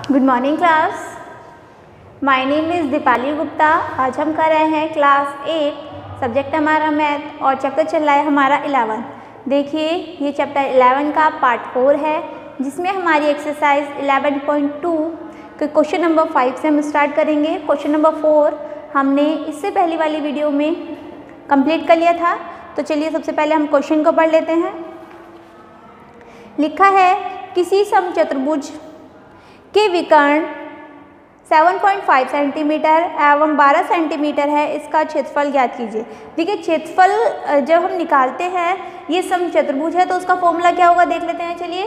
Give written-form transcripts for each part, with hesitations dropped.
Good morning class. My name is Deepali Gupta. आज हम कर रहे हैं क्लास 8, सब्जेक्ट हमारा मैथ और चैप्टर चल रहा है हमारा 11। देखिए ये चैप्टर 11 का पार्ट 4 है, जिसमें हमारी एक्सरसाइज 11.2 के क्वेश्चन नंबर 5 से हम स्टार्ट करेंगे। क्वेश्चन नंबर 4 हमने इससे पहली वाली वीडियो में कंप्लीट कर लिया था। तो चलिए सबसे पहले हम क्वेश्चन को पढ़ लेते हैं। लिखा है किसी समचतुर्भुज के विकर्ण 7.5 सेंटीमीटर एवं 12 सेंटीमीटर है, इसका क्षेत्रफल ज्ञात कीजिए। देखिए क्षेत्रफल जब हम निकालते हैं, ये समचतुर्भुज है तो उसका फॉर्मूला क्या होगा देख लेते हैं। चलिए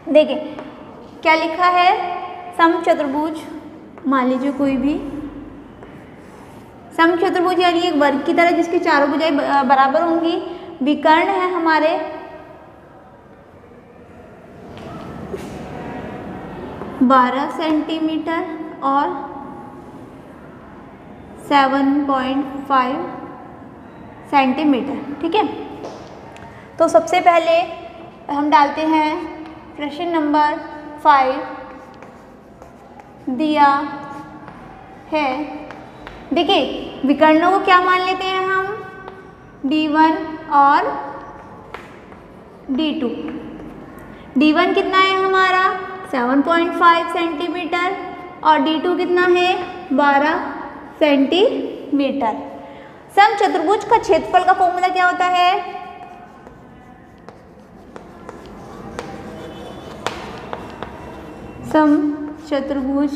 देखिए क्या लिखा है। समचतुर्भुज मान लीजिए कोई भी समचतुर्भुज यानी एक वर्ग की तरह जिसकी चारों भुजाएं बराबर होंगी। विकर्ण है हमारे 12 सेंटीमीटर और 7.5 सेंटीमीटर। ठीक है, तो सबसे पहले हम डालते हैं प्रश्न नंबर 5 दिया है। देखिए विकर्णों को क्या मान लेते हैं हम, D1 और D2। D1 कितना है हमारा 7.5 सेंटीमीटर और D2 कितना है 12 सेंटीमीटर। समचतुर्भुज का क्षेत्रफल का फॉर्मूला क्या होता है, समचतुर्भुज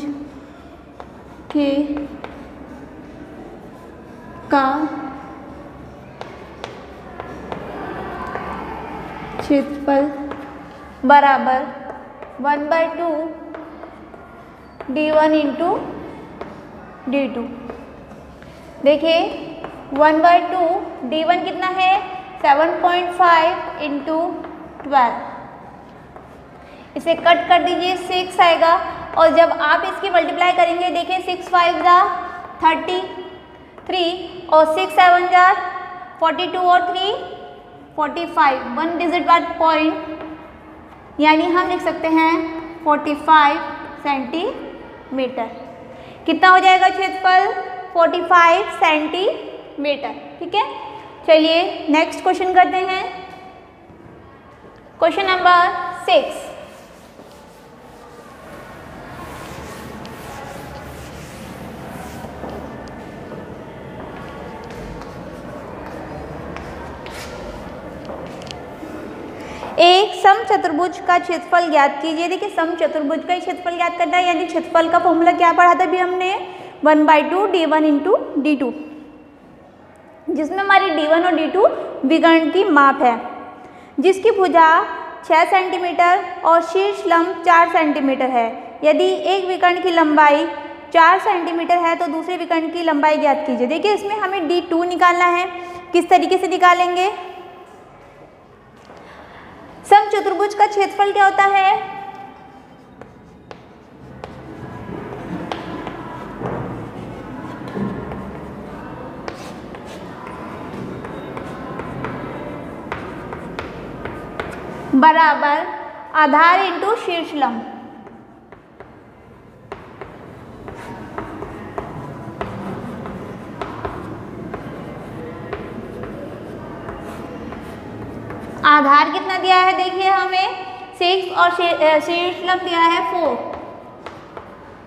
के का क्षेत्रफल बराबर 1/2 D1 इंटू D2। देखिए 1/2 D1 कितना है 7.5 इंटू 12। इसे कट कर दीजिए, 6 आएगा। और जब आप इसकी मल्टीप्लाई करेंगे, देखिए 6 5 जा 33 और 6 7 जा 42 और 3 45, 1 डिजिट बाद पॉइंट, यानी हम लिख सकते हैं 45 सेंटीमीटर। कितना हो जाएगा क्षेत्रफल 45 सेंटीमीटर। ठीक है, चलिए नेक्स्ट क्वेश्चन करते हैं। Question number 6। एक समचतुर्भुज का क्षेत्रफल ज्ञात कीजिए। देखिए समचतुर्भुज का क्षेत्रफल ज्ञात करना है, यानी क्षेत्रफल का फॉर्मूला क्या पढ़ा था अभी हमने, 1/2 D1 इंटू D2, जिसमें हमारी D1 और D2 विकर्ण की माप है, जिसकी भुजा 6 सेंटीमीटर और शीर्ष लंब 4 सेंटीमीटर है। यदि एक विकर्ण की लंबाई 4 सेंटीमीटर है तो दूसरे विकर्ण की लंबाई ज्ञात कीजिए। देखिए इसमें हमें D2 निकालना है। किस तरीके से निकालेंगे, समचतुर्भुज का क्षेत्रफल क्या होता है, बराबर आधार इंटू शीर्ष लंब। आधार कितना दिया है, देखिए हमें 6 और शीर्ष लंब दिया है 4।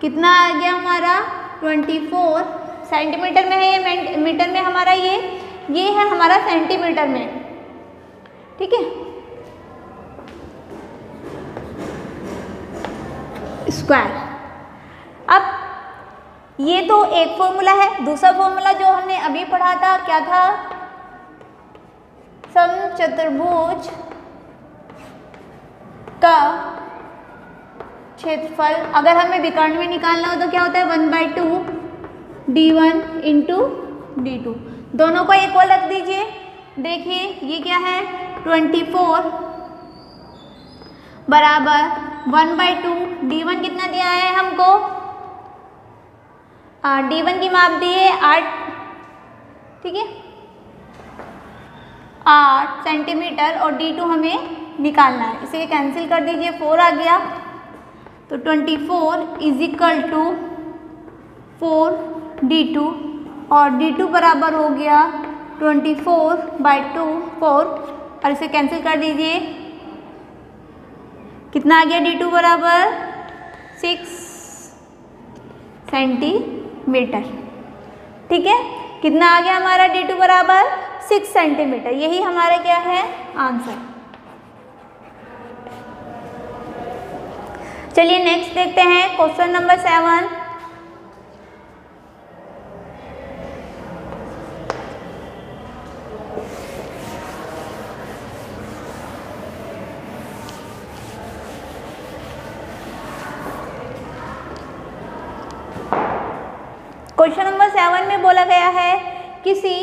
कितना आ गया हमारा 24 सेंटीमीटर में है, ये मीटर में हमारा ये है हमारा सेंटीमीटर में। ठीक है, स्क्वायर। अब ये तो एक फॉर्मूला है। दूसरा फॉर्मूला जो हमने अभी पढ़ा था क्या था, समचतुर्भुज का क्षेत्रफल अगर हमें विकर्ण में निकालना हो तो क्या होता है 1/2 D1 इंटू D2। दोनों को इक्वल रख दीजिए। देखिए ये क्या है 24 बराबर 1/2 D1 कितना दिया है हमको, D1 की माप दी है 8। ठीक है, 8 सेंटीमीटर और D2 हमें निकालना है। इसे कैंसिल कर दीजिए, 4 आ गया। तो 24 इज इक्वल टू 4d2 और d2 बराबर हो गया 24/2 4 और इसे कैंसिल कर दीजिए। कितना आ गया d2 बराबर 6 सेंटीमीटर। ठीक है, कितना आ गया हमारा d2 बराबर 6 सेंटीमीटर। यही हमारा क्या है आंसर। चलिए नेक्स्ट देखते हैं क्वेश्चन नंबर 7। क्वेश्चन नंबर 7 में बोला गया है किसी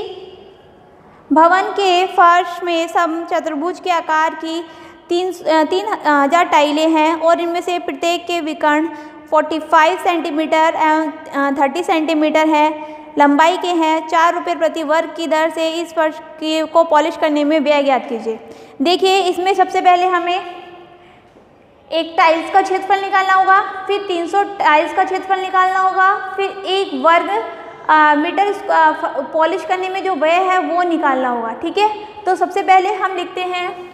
भवन के फर्श में समचतुर्भुज के आकार की 3000 टाइलें हैं और इनमें से प्रत्येक के विकर्ण 45 सेंटीमीटर एवं 30 सेंटीमीटर है, लंबाई के हैं। 4 रुपये प्रति वर्ग की दर से इस फर्श को पॉलिश करने में व्यय ज्ञात कीजिए। देखिए, इसमें सबसे पहले हमें एक टाइल्स का क्षेत्रफल निकालना होगा, फिर 300 टाइल्स का क्षेत्रफल निकालना होगा, फिर 1 वर्ग मीटर पॉलिश करने में जो व्यय है वो निकालना होगा। ठीक है, तो सबसे पहले हम लिखते हैं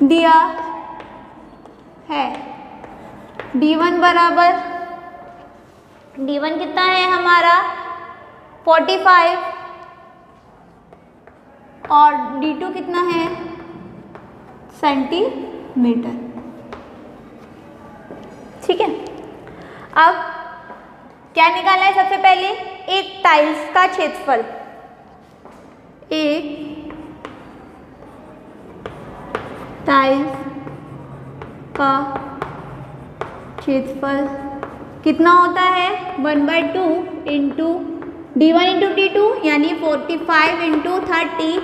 दिया है d1 बराबर, d1 कितना है हमारा 45 और d2 कितना है सेंटीमीटर। ठीक है, अब क्या निकालना है सबसे पहले एक टाइल्स का क्षेत्रफल, एक टाइल्स का क्षेत्रफल कितना होता है 1/2 इंटू d1 इंटू d2 यानी 45 इंटू 30।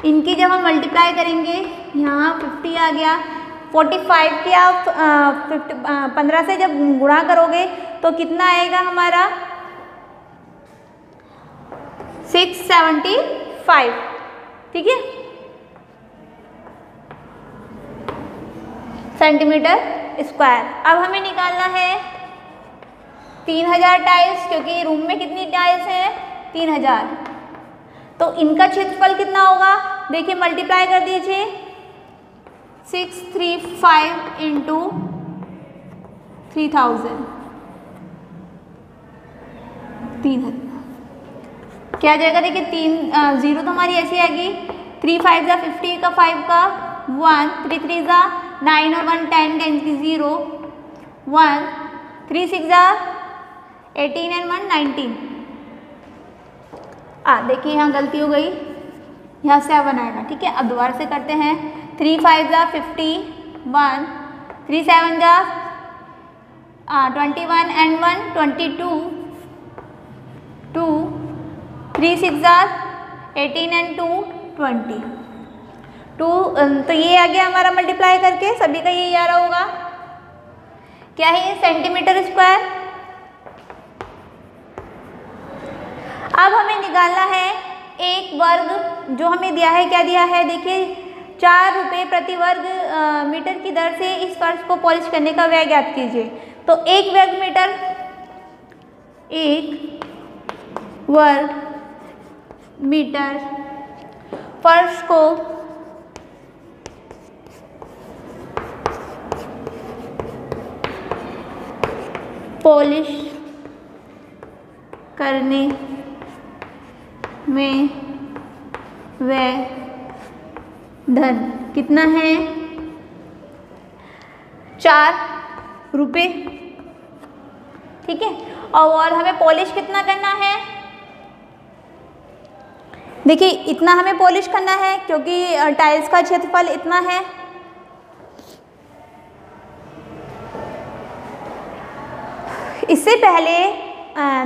इनकी जब हम मल्टीप्लाई करेंगे यहाँ 50 आ गया। 45 के आप 15 से जब गुणा करोगे तो कितना आएगा हमारा 675। ठीक है, सेंटीमीटर स्क्वायर। अब हमें निकालना है 3000 टाइल्स, क्योंकि रूम में कितनी टाइल्स हैं 3000, तो इनका क्षेत्रफल कितना होगा। देखिए मल्टीप्लाई कर दीजिए 635 इंटू 3000 क्या जाएगा। देखिए 3 0 तो हमारी ऐसी आएगी। 3 5 जा 50 का 5 का 1, 3 3 जा 9 और 1 10 10 की 0 1, 3 6 जा 18 एंड 1 19। देखिए यहाँ गलती हो गई, यहाँ 7 आएगा। ठीक है, अब दोबारा से करते हैं। 3 5 जा 50 1, 3 7 जा 21 एंड 1 22 2, 3 6 जा 18 एंड 2 20 2। तो ये आ गया हमारा मल्टीप्लाई करके, सभी का ये आ रहा होगा। क्या है ये सेंटीमीटर स्क्वायर। अब हमें निकालना है एक वर्ग, जो हमें दिया है क्या दिया है। देखिए 4 रुपये प्रति वर्ग मीटर की दर से इस फर्श को पॉलिश करने का व्यय ज्ञात कीजिए। तो 1 वर्ग मीटर, 1 वर्ग मीटर फर्श को पॉलिश करने में व्यय धन कितना है 4 रुपये। ठीक है, और हमें पॉलिश कितना करना है। देखिए इतना हमें पॉलिश करना है क्योंकि टाइल्स का क्षेत्रफल इतना है। इससे पहले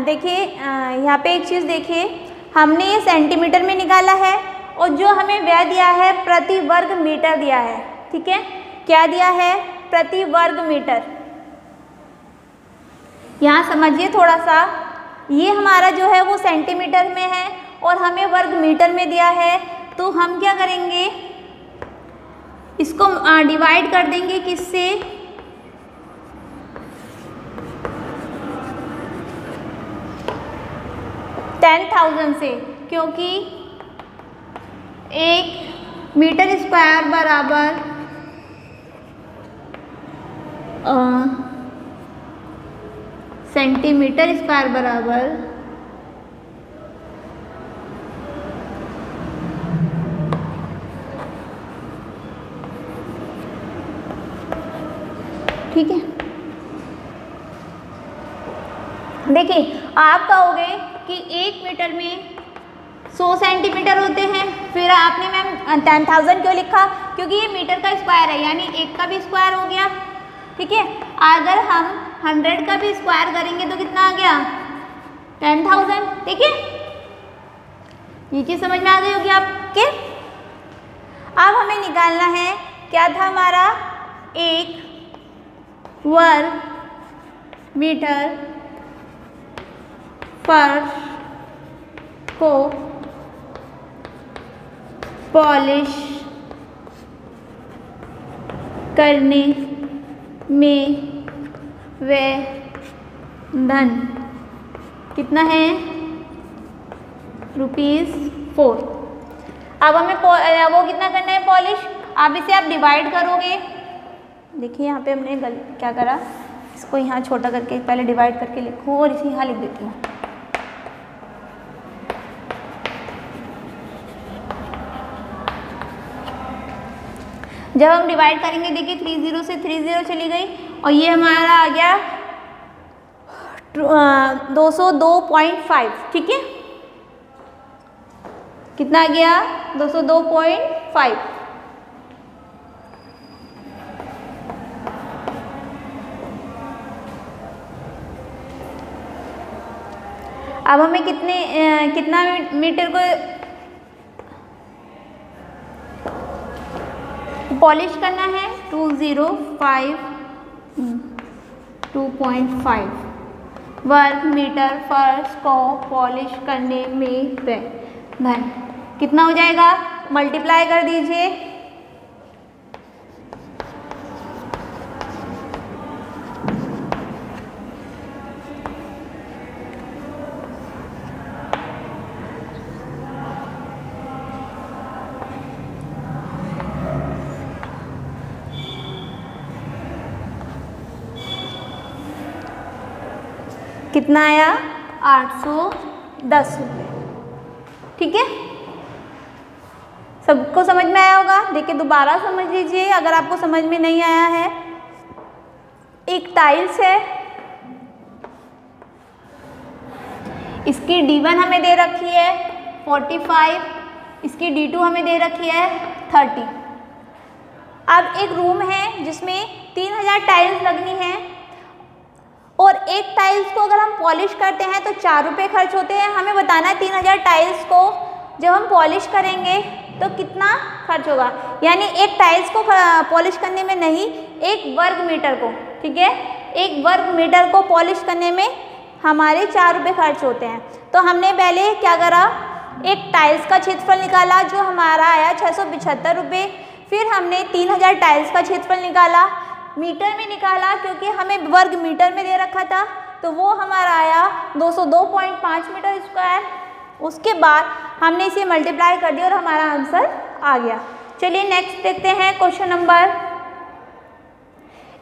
देखिए यहाँ पे एक चीज़ देखिए, हमने ये सेंटीमीटर में निकाला है और जो हमें व्यय दिया है प्रति वर्ग मीटर दिया है। ठीक है, क्या दिया है प्रति वर्ग मीटर। यहाँ समझिए थोड़ा सा, ये हमारा जो है वो सेंटीमीटर में है और हमें वर्ग मीटर में दिया है। तो हम क्या करेंगे, इसको डिवाइड कर देंगे किससे, 10,000 से, क्योंकि 1 मीटर स्क्वायर बराबर सेंटीमीटर स्क्वायर बराबर ठीक है। देखिए आप कहोगे कि 1 मीटर में 100 सेंटीमीटर होते हैं, फिर आपने मैम 10,000 क्यों लिखा, क्योंकि ये मीटर का स्क्वायर है, यानी 1 का भी स्क्वायर हो गया, ठीक है। अगर हम 100 का भी स्क्वायर करेंगे तो कितना आ गया, 10,000, ठीक है। ये चीज़ समझ में आ गई होगी आपके। अब हमें निकालना है, क्या था हमारा, 1 वर्ग मीटर फर्श को पॉलिश करने में व्यय धन कितना है, ₹4। अब हमें वो कितना करना है पॉलिश, अब इसे आप डिवाइड करोगे। देखिए यहाँ पे हमने क्या करा, इसको यहाँ छोटा करके पहले डिवाइड करके लिखूँ और इसे यहाँ लिख देती हूँ। जब हम डिवाइड करेंगे, देखिए 30 से 30 चली गई और ये हमारा आ गया 202.5, ठीक है। कितना आ गया, 202.5। अब हमें कितना मीटर को पॉलिश करना है, 2.5 वर्ग मीटर फर्श को पॉलिश करने में व्यय धन कितना हो जाएगा, मल्टीप्लाई कर दीजिए। कितना आया, 810 रुपये, ठीक है। सबको समझ में आया होगा। देखिए दोबारा समझ लीजिए अगर आपको समझ में नहीं आया है। एक टाइल्स है, इसकी D1 हमें दे रखी है 45, इसकी D2 हमें दे रखी है 30। अब एक रूम है जिसमें 3000 टाइल्स लगनी है और एक टाइल्स को अगर हम पॉलिश करते हैं तो 4 रुपये खर्च होते हैं। हमें बताना है 3000 टाइल्स को जब हम पॉलिश करेंगे तो कितना खर्च होगा, यानी एक टाइल्स को पॉलिश करने में नहीं, एक वर्ग मीटर को, ठीक है, एक वर्ग मीटर को पॉलिश करने में हमारे 4 रुपये खर्च होते हैं। तो हमने पहले क्या करा, एक टाइल्स का क्षेत्रफल निकाला जो हमारा आया 675 रुपये। फिर हमने 3000 टाइल्स का क्षेत्रफल निकाला, मीटर में निकाला क्योंकि हमें वर्ग मीटर में दे रखा था, तो वो हमारा आया 202.5 मीटर स्क्वायर। उसके बाद हमने इसे मल्टीप्लाई कर दिया और हमारा आंसर आ गया। चलिए नेक्स्ट देखते हैं क्वेश्चन नंबर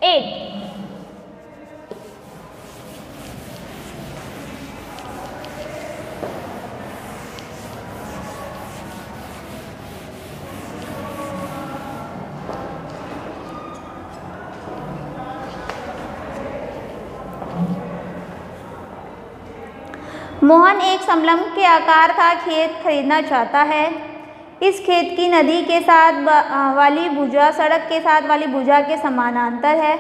8। मोहन एक समलंब के आकार का खेत खरीदना चाहता है। इस खेत की नदी के साथ वाली भुजा सड़क के साथ वाली भुजा के समानांतर है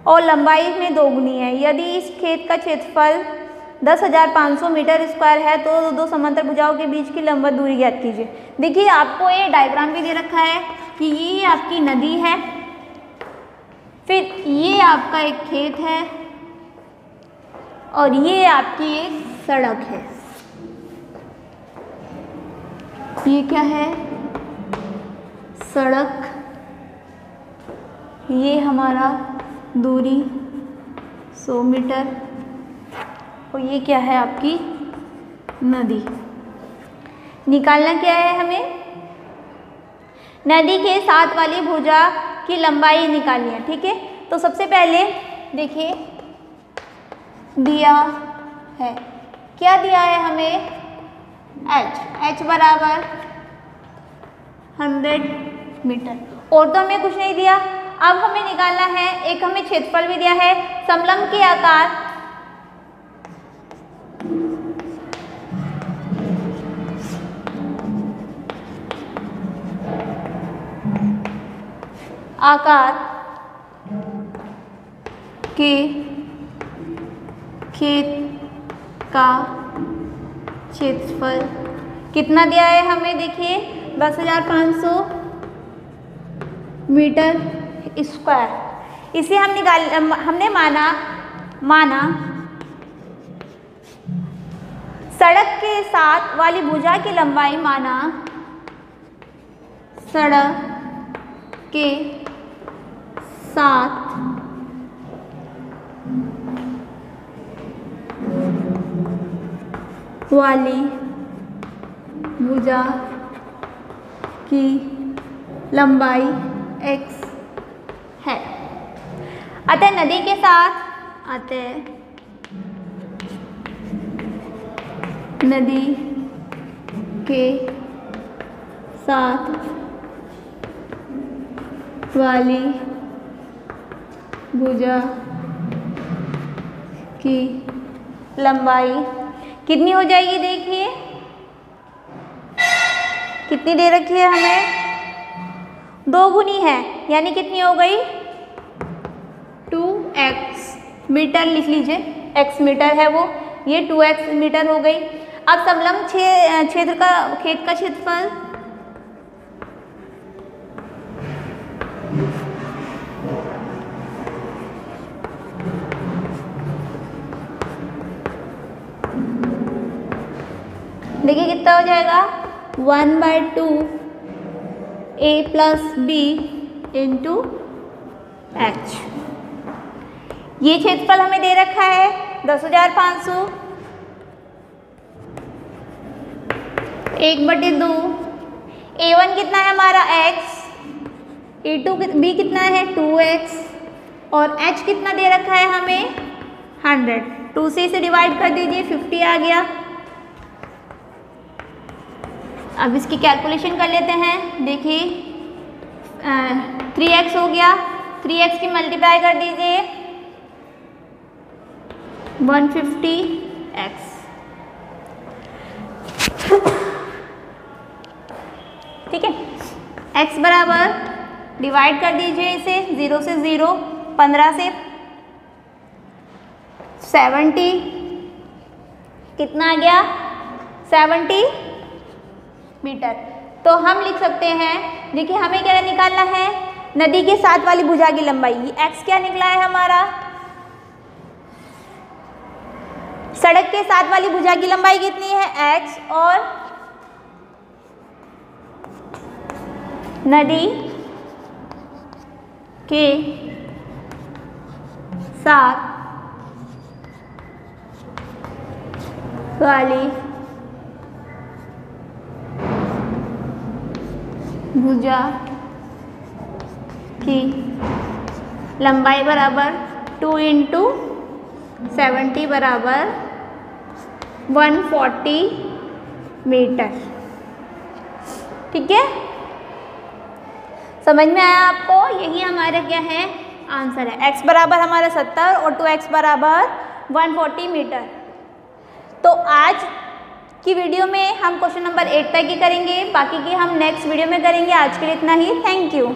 और लंबाई में दोगुनी है। यदि इस खेत का क्षेत्रफल 10,500 मीटर स्क्वायर है तो दो समांतर भुजाओं के बीच की लंबवत दूरी ज्ञात कीजिए। देखिए आपको ये डायग्राम भी दे रखा है कि ये आपकी नदी है, फिर ये आपका एक खेत है और ये आपकी एक सड़क है। ये क्या है, सड़क ये हमारा दूरी 100 मीटर और ये क्या है आपकी नदी। निकालना क्या है हमें, नदी के साथ वाली भुजा की लंबाई निकालनी है। ठीक है, तो सबसे पहले देखिए दिया है, क्या दिया है हमें, h बराबर 100 मीटर, और तो हमें कुछ नहीं दिया। अब हमें निकालना है, एक हमें क्षेत्रफल भी दिया है, समलंब के आकार के खेत का क्षेत्रफल कितना दिया है हमें, देखिए 10,500 मीटर स्क्वायर। इसे हमने माना सड़क के साथ वाली भुजा की लंबाई, माना सड़क के साथ वाली भुजा की लंबाई x है। अतः नदी के साथ नदी के साथ वाली भुजा की लंबाई कितनी हो जाएगी, देखिए कितनी दे रखी है हमें, 2 गुनी है, यानी कितनी हो गई 2x मीटर लिख लीजिए, x मीटर है वो, ये 2x मीटर हो गई। अब समलंब क्षेत्र का खेत का क्षेत्रफल, देखिए कितना हो जाएगा 1/2 a plus b into h। ये क्षेत्रफल हमें दे रखा है 10,500, 1/2, a1 कितना है हमारा x, a2 b कितना है 2x, और h कितना दे रखा है हमें 100। 2 से इसे डिवाइड कर दीजिए, 50 आ गया। अब इसकी कैलकुलेशन कर लेते हैं, देखिए 3x हो गया, 3x की मल्टीप्लाई कर दीजिए 150x। ठीक है, x बराबर डिवाइड कर दीजिए इसे 0 से 0, 15 से 70, कितना आ गया 70 मीटर। तो हम लिख सकते हैं, देखिए हमें क्या निकालना है, नदी के साथ वाली भुजा की लंबाई, x क्या निकला है हमारा, सड़क के साथ वाली भुजा की लंबाई कितनी है x, और नदी के साथ वाली भुजा की लंबाई बराबर 2 इंटू 70 बराबर 140 मीटर। ठीक है, समझ में आया आपको, यही हमारा क्या है आंसर है। x बराबर हमारा 70 और 2x बराबर 140 मीटर। तो आज की वीडियो में हम क्वेश्चन नंबर 8 तक ही करेंगे, बाकी की हम नेक्स्ट वीडियो में करेंगे। आज के लिए इतना ही, थैंक यू।